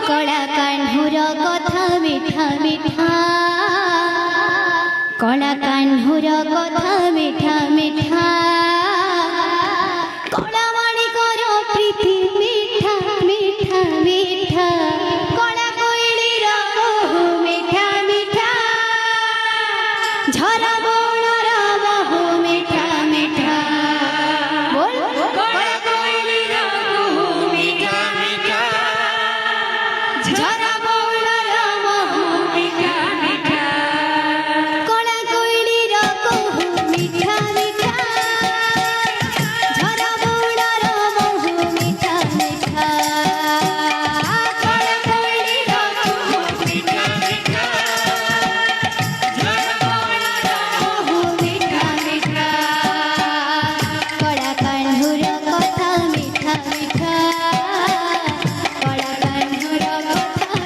कला कान्हुर कथा मिठा मिठा कला कान्हुर कथा मिठा मिठा कला माणिकर प्रीति मिठा मिठा मिठा कला कोइलीर बहु मिठा मिठा झरा बौणर बहु मिठा मिठा बोल कला कोइलीर बहु मिठा मिठा झरा बौणर बहु मिठा मिठा कला कोइलीर बहु मिठा मिठा झरा बौणर बहु मिठा मिठा कला कोइलीर बहु मिठा मिठा झरा बौणर बहु मिठा मिठा कला कान्हुर कथा मिठा मिठा कला कान्हुर कथा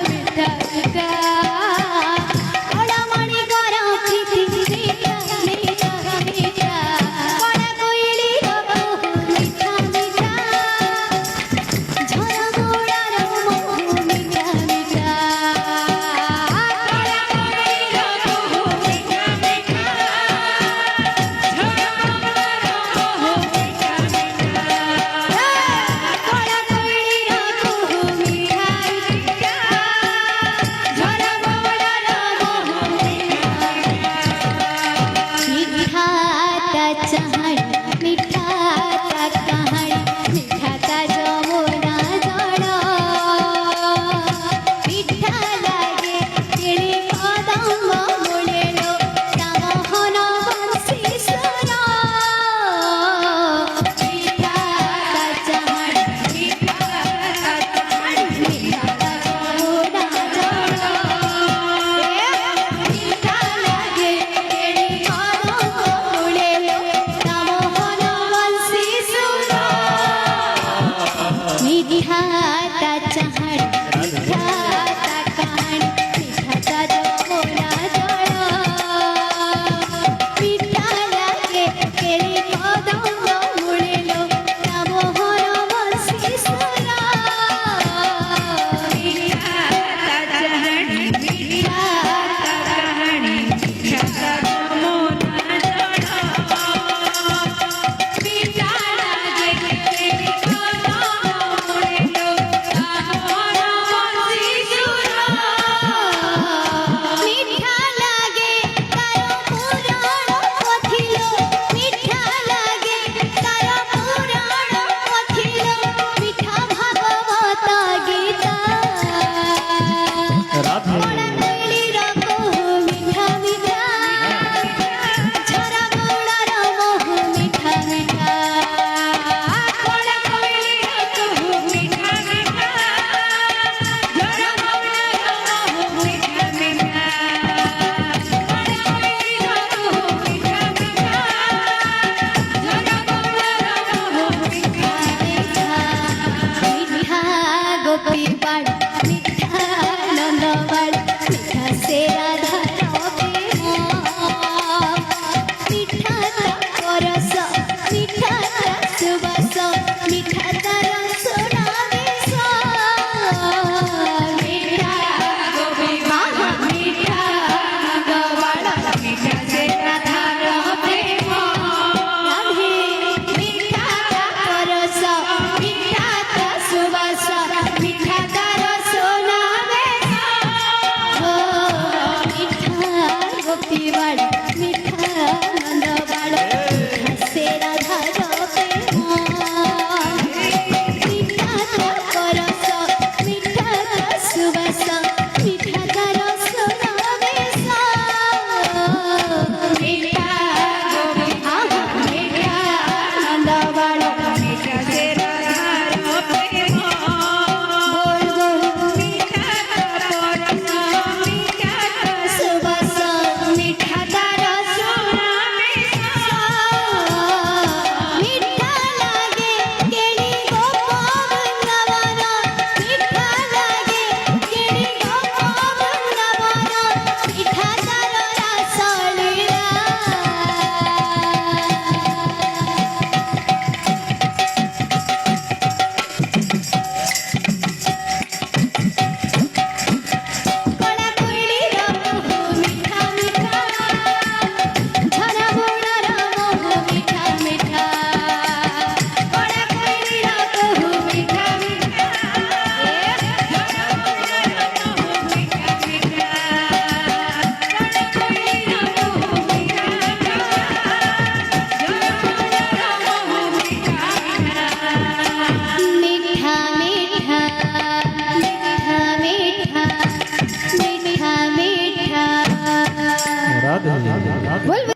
রাধে बोल